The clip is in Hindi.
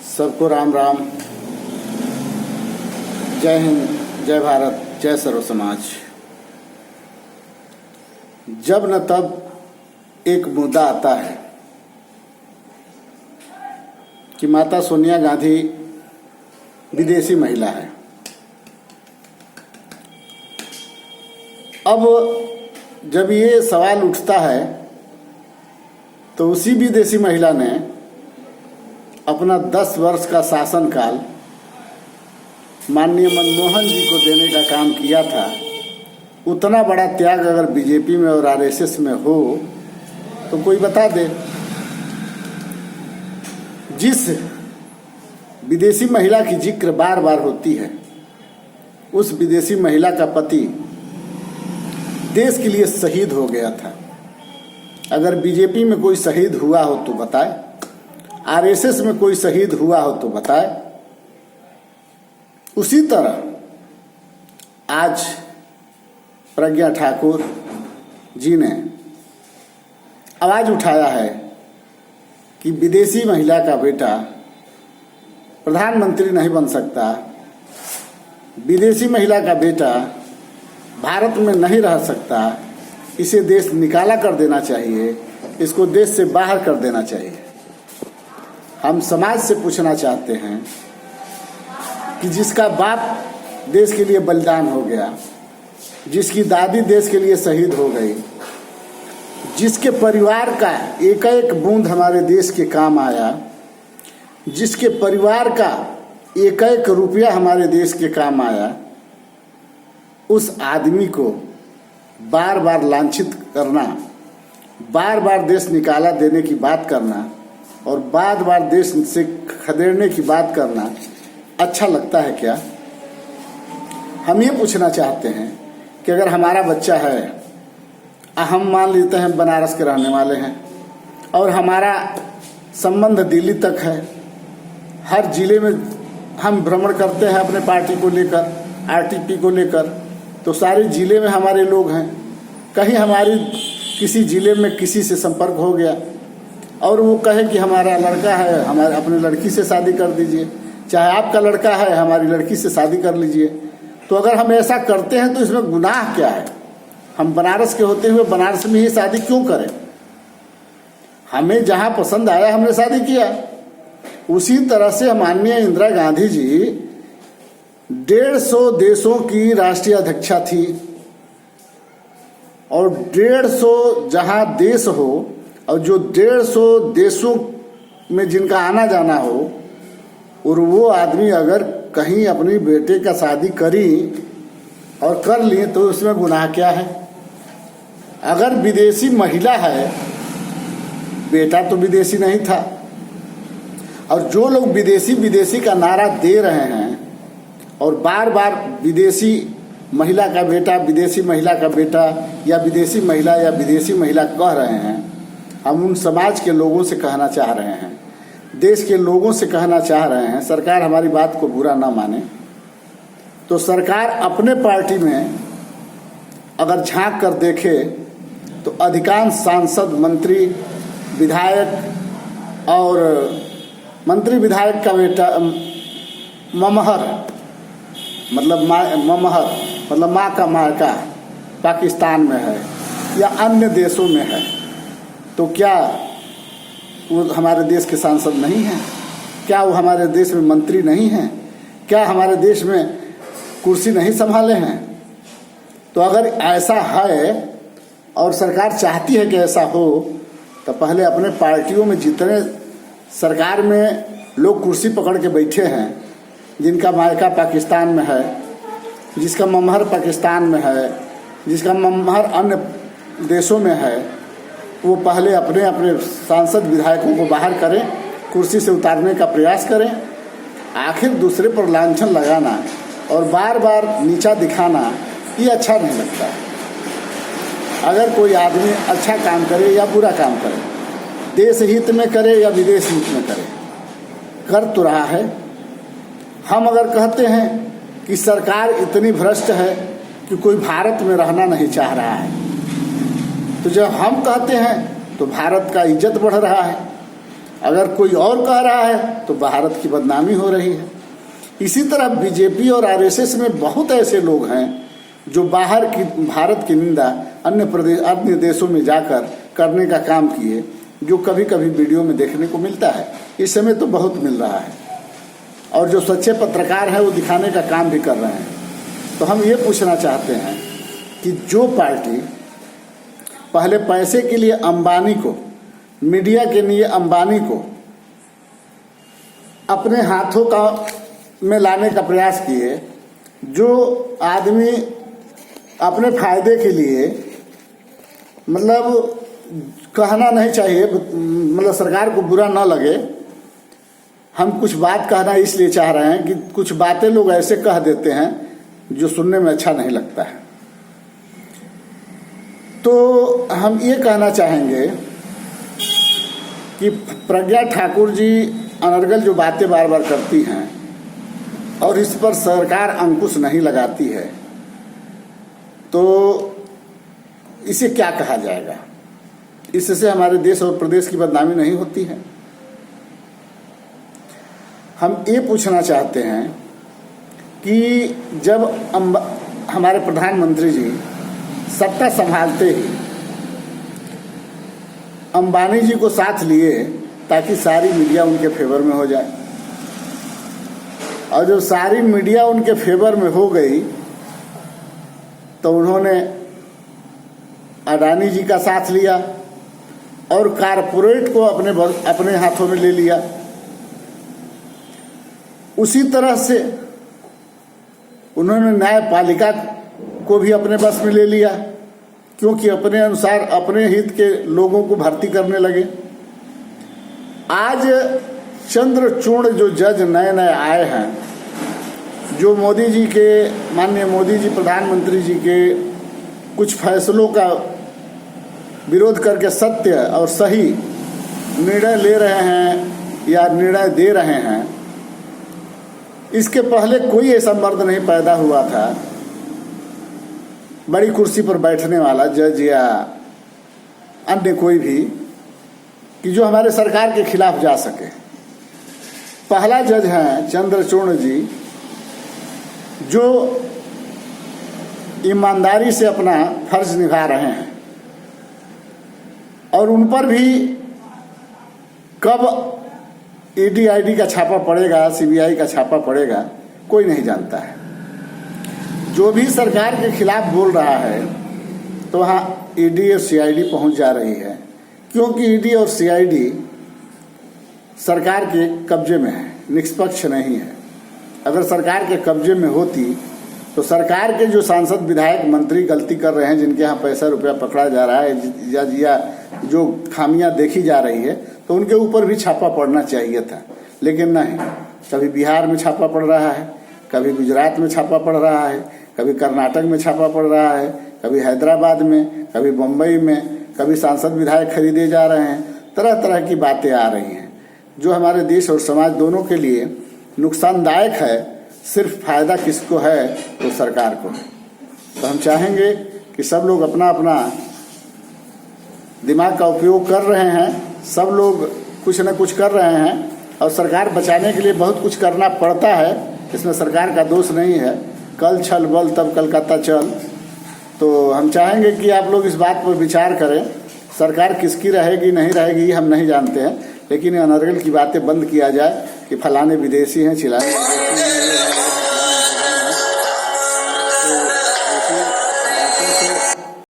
सबको राम राम। जय हिंद, जय भारत, जय सर्व समाज। जब न तब एक मुद्दा आता है कि माता सोनिया गांधी विदेशी महिला है। अब जब ये सवाल उठता है तो उसी विदेशी महिला ने अपना 10 वर्ष का शासनकाल माननीय मनमोहन जी को देने का काम किया था। उतना बड़ा त्याग अगर बीजेपी में और आरएसएस में हो तो कोई बता दे। जिस विदेशी महिला की जिक्र बार बार होती है, उस विदेशी महिला का पति देश के लिए शहीद हो गया था। अगर बीजेपी में कोई शहीद हुआ हो तो बताए, आरएसएस में कोई शहीद हुआ हो तो बताए। उसी तरह आज प्रज्ञा ठाकुर जी ने आवाज उठाया है कि विदेशी महिला का बेटा प्रधानमंत्री नहीं बन सकता, विदेशी महिला का बेटा भारत में नहीं रह सकता, इसे देश निकाला कर देना चाहिए, इसको देश से बाहर कर देना चाहिए। हम समाज से पूछना चाहते हैं कि जिसका बाप देश के लिए बलिदान हो गया, जिसकी दादी देश के लिए शहीद हो गई, जिसके परिवार का एक एक बूंद हमारे देश के काम आया, जिसके परिवार का एक एक रुपया हमारे देश के काम आया, उस आदमी को बार बार लांछित करना, बार बार देश निकाला देने की बात करना और बार बार देश से खदेड़ने की बात करना अच्छा लगता है क्या? हम ये पूछना चाहते हैं कि अगर हमारा बच्चा है, हम मान लेते हैं बनारस के रहने वाले हैं और हमारा संबंध दिल्ली तक है, हर जिले में हम भ्रमण करते हैं अपने पार्टी को लेकर, आरटीपी को लेकर, तो सारे जिले में हमारे लोग हैं। कहीं हमारी किसी जिले में किसी से संपर्क हो गया और वो कहे कि हमारा लड़का है, हमारे अपने लड़की से शादी कर दीजिए, चाहे आपका लड़का है हमारी लड़की से शादी कर लीजिए, तो अगर हम ऐसा करते हैं तो इसमें गुनाह क्या है? हम बनारस के होते हुए बनारस में ही शादी क्यों करें? हमें जहां पसंद आया हमने शादी किया। उसी तरह से माननीय इंदिरा गांधी जी 150 देशों की राष्ट्रीय अध्यक्षा थी और 150 जहां देश हो और जो 150 देशों में जिनका आना जाना हो, और वो आदमी अगर कहीं अपनी बेटे का शादी करी और कर लिए तो उसमें गुनाह क्या है? अगर विदेशी महिला है, बेटा तो विदेशी नहीं था, और जो लोग विदेशी विदेशी का नारा दे रहे हैं और बार बार विदेशी महिला का बेटा, विदेशी महिला का बेटा या विदेशी महिला या विदेशी महिला कह रहे हैं, हम उन समाज के लोगों से कहना चाह रहे हैं, देश के लोगों से कहना चाह रहे हैं, सरकार हमारी बात को बुरा ना माने तो सरकार अपने पार्टी में अगर झांक कर देखे तो अधिकांश सांसद, मंत्री, विधायक और मंत्री विधायक का बेटा ममहर मतलब ममहर मतलब माँ का मायका पाकिस्तान में है या अन्य देशों में है, तो क्या वो हमारे देश के सांसद नहीं हैं? क्या वो हमारे देश में मंत्री नहीं हैं? क्या हमारे देश में कुर्सी नहीं संभाले हैं? तो अगर ऐसा है और सरकार चाहती है कि ऐसा हो, तो पहले अपने पार्टियों में जितने सरकार में लोग कुर्सी पकड़ के बैठे हैं, जिनका मायका पाकिस्तान में है, जिसका ममहर पाकिस्तान में है, जिसका ममहर अन्य देशों में है, वो पहले अपने अपने सांसद विधायकों को बाहर करें, कुर्सी से उतारने का प्रयास करें। आखिर दूसरे पर लांछन लगाना और बार बार नीचा दिखाना ये अच्छा नहीं लगता है। अगर कोई आदमी अच्छा काम करे या बुरा काम करे, देश हित में करे या विदेश हित में करे, कर तो रहा है। हम अगर कहते हैं कि सरकार इतनी भ्रष्ट है कि कोई भारत में रहना नहीं चाह रहा है, तो जब हम कहते हैं तो भारत का इज्जत बढ़ रहा है अगर कोई और कह रहा है तो भारत की बदनामी हो रही है। इसी तरह बीजेपी और आरएसएस में बहुत ऐसे लोग हैं जो बाहर की भारत की निंदा अन्य देशों में जाकर करने का काम किए, जो कभी कभी वीडियो में देखने को मिलता है। इस समय तो बहुत मिल रहा है, और जो सच्चे पत्रकार हैं वो दिखाने का काम भी कर रहे हैं। तो हम ये पूछना चाहते हैं कि जो पार्टी पहले पैसे के लिए अंबानी को, मीडिया के लिए अंबानी को अपने हाथों का में लाने का प्रयास किए, जो आदमी अपने फायदे के लिए, मतलब कहना नहीं चाहिए, मतलब सरकार को बुरा ना लगे, हम कुछ बात कहना इसलिए चाह रहे हैं कि कुछ बातें लोग ऐसे कह देते हैं जो सुनने में अच्छा नहीं लगता है। तो हम ये कहना चाहेंगे कि प्रज्ञा ठाकुर जी अनर्गल जो बातें बार बार करती हैं और इस पर सरकार अंकुश नहीं लगाती है, तो इसे क्या कहा जाएगा? इससे हमारे देश और प्रदेश की बदनामी नहीं होती है? हम ये पूछना चाहते हैं कि जब हमारे प्रधानमंत्री जी सत्ता संभालते ही अंबानी जी को साथ लिए ताकि सारी मीडिया उनके फेवर में हो जाए, और जब सारी मीडिया उनके फेवर में हो गई तो उन्होंने अडानी जी का साथ लिया और कारपोरेट को अपने हाथों में ले लिया। उसी तरह से उन्होंने न्यायपालिका को भी अपने बस में ले लिया, क्योंकि अपने अनुसार अपने हित के लोगों को भर्ती करने लगे। आज चंद्रचूड़ जो जज नए नए आए हैं, जो मोदी जी के, माननीय मोदी जी प्रधानमंत्री जी के कुछ फैसलों का विरोध करके सत्य और सही निर्णय ले रहे हैं या निर्णय दे रहे हैं, इसके पहले कोई ऐसा मर्द नहीं पैदा हुआ था बड़ी कुर्सी पर बैठने वाला जज या अन्य कोई भी, कि जो हमारे सरकार के खिलाफ जा सके। पहला जज हैं चंद्रचूड़ जी, जो ईमानदारी से अपना फर्ज निभा रहे हैं, और उन पर भी कब ईडी का छापा पड़ेगा, सीबीआई का छापा पड़ेगा, कोई नहीं जानता है। जो भी सरकार के खिलाफ बोल रहा है तो वहाँ ईडी और सीआईडी पहुंच जा रही है, क्योंकि ईडी और सीआईडी सरकार के कब्जे में है, निष्पक्ष नहीं है। अगर सरकार के कब्जे में होती तो सरकार के जो सांसद, विधायक, मंत्री गलती कर रहे हैं, जिनके यहाँ पैसा रुपया पकड़ा जा रहा है या जो खामियां देखी जा रही है, तो उनके ऊपर भी छापा पड़ना चाहिए था। लेकिन नहीं, कभी बिहार में छापा पड़ रहा है, कभी गुजरात में छापा पड़ रहा है, कभी कर्नाटक में छापा पड़ रहा है, कभी हैदराबाद में, कभी मुंबई में, कभी सांसद विधायक खरीदे जा रहे हैं। तरह तरह की बातें आ रही हैं जो हमारे देश और समाज दोनों के लिए नुकसानदायक है। सिर्फ फायदा किसको है? तो सरकार को है। तो हम चाहेंगे कि सब लोग अपना अपना दिमाग का उपयोग कर रहे हैं, सब लोग कुछ न कुछ कर रहे हैं, और सरकार बचाने के लिए बहुत कुछ करना पड़ता है। इसमें सरकार का दोष नहीं है। कल छल बल तब कलकत्ता चल। तो हम चाहेंगे कि आप लोग इस बात पर विचार करें। सरकार किसकी रहेगी नहीं रहेगी हम नहीं जानते हैं, लेकिन अनर्गल की बातें बंद किया जाए कि फलाने विदेशी हैं, चिल्लाने